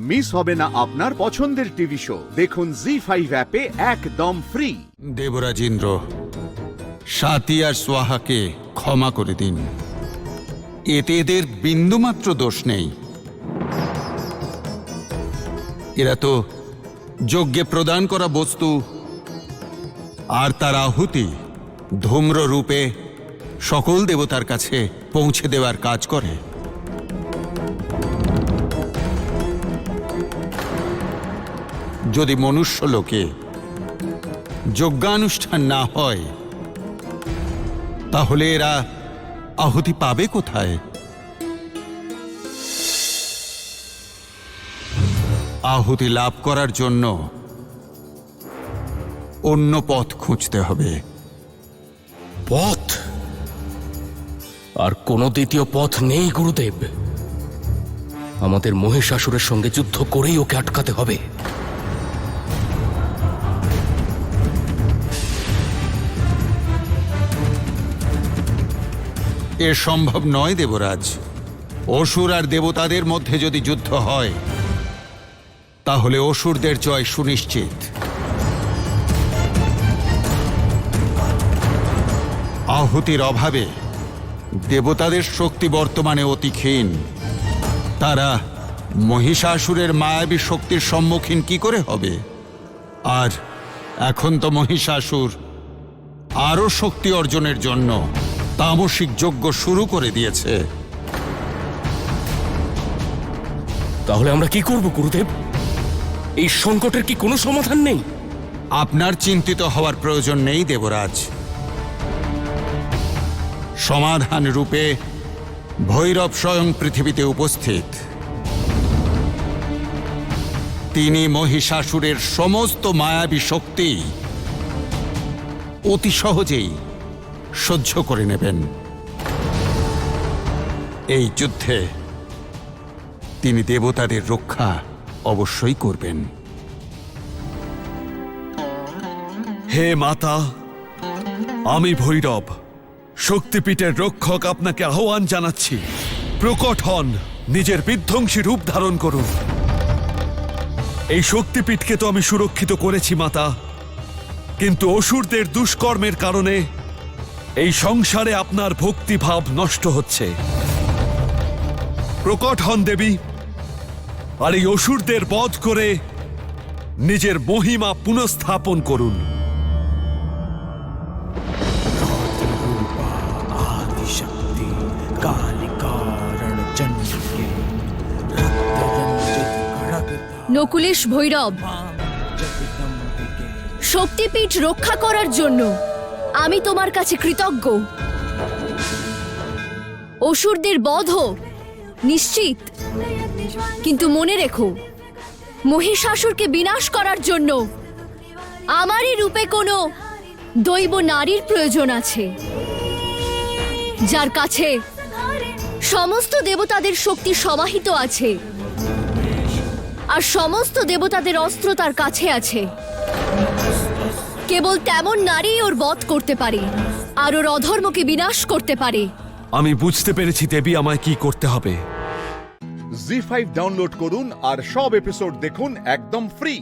Miss হবে না আপনার পছন্দের টিভি শো। দেখুন জি5 অ্যাপে একদম ফ্রি। দেবরাজ ইন্দ্র, সাতি আর সোহাকে ক্ষমা করে দিন। এতে এদের বিন্দুমাত্র দোষ নেই। এরা তো যজ্ঞে প্রদান করা বস্তু, আর তার আহুতি ধূম্র রূপে সকল দেবতার কাছে পৌঁছে দেওয়ার কাজ করে। যদি মনুষ্য লোকে যজ্ঞানুষ্ঠান না হয়, তাহলে এরা আহুতি পাবে কোথায়? আহুতি লাভ করার জন্য অন্য পথ খুঁজতে হবে। পথ? আর কোনো দ্বিতীয় পথ নেই গুরুদেব। আমাদের মহিষাসুরের সঙ্গে যুদ্ধ করেই ওকে আটকাতে হবে। এ সম্ভব নয় দেবরাজ। অসুর আর দেবতাদের মধ্যে যদি যুদ্ধ হয়, তাহলে অসুরদের জয় সুনিশ্চিত। আহুতির অভাবে দেবতাদের শক্তি বর্তমানে অতি ক্ষীণ। তারা মহিষাসুরের মায়াবী শক্তির সম্মুখীন কি করে হবে? আর এখন তো মহিষাসুর আরও শক্তি অর্জনের জন্য তামসিক যজ্ঞ শুরু করে দিয়েছে। তাহলে আমরা কি করব গুরুদেব? এই সংকটের কি কোনো সমাধান নেই? আপনার চিন্তিত হওয়ার প্রয়োজন নেই দেবরাজ। সমাধান রূপে ভৈরব স্বয়ং পৃথিবীতে উপস্থিত। তিনি মহিষাসুরের সমস্ত মায়াবী শক্তি অতি সহজেই সহ্য করে নেবেন। এই যুদ্ধে তিনি দেবতাদের রক্ষা অবশ্যই করবেন। হে মাতা, আমি ভৈরব শক্তিপীঠের রক্ষক আপনাকে আহ্বান জানাচ্ছি। প্রকট হন, নিজের বিধ্বংসী রূপ ধারণ করুন। এই শক্তিপীঠকে তো আমি সুরক্ষিত করেছি মাতা, কিন্তু অসুরদের দুষ্কর্মের কারণে এই সংসারে আপনার ভক্তিভাব নষ্ট হচ্ছে। প্রকট হন দেবী, আর এই অসুরদের বধ করে নিজের মহিমা পুনঃস্থাপন করুন। নকুলেশ ভৈরব, শক্তিপীঠ রক্ষা করার জন্য আমি তোমার কাছে কৃতজ্ঞ। অসুরদের বধ নিশ্চিত, কিন্তু মনে রেখো, মহিষাসুরকে বিনাশ করার জন্য আমারই রূপে কোনো দৈব নারীর প্রয়োজন আছে, যার কাছে সমস্ত দেবতাদের শক্তি সমাহিত আছে, আর সমস্ত দেবতাদের অস্ত্র তার কাছে আছে। কেবল তেমন নারী ওর বধ করতে পারে, আর ওর অধর্মকে বিনাশ করতে পারে। আমি বুঝতে পেরেছি দেবী, আমায় কি করতে হবে। জি5 ডাউনলোড করুন আর সব এপিসোড দেখুন একদম ফ্রি।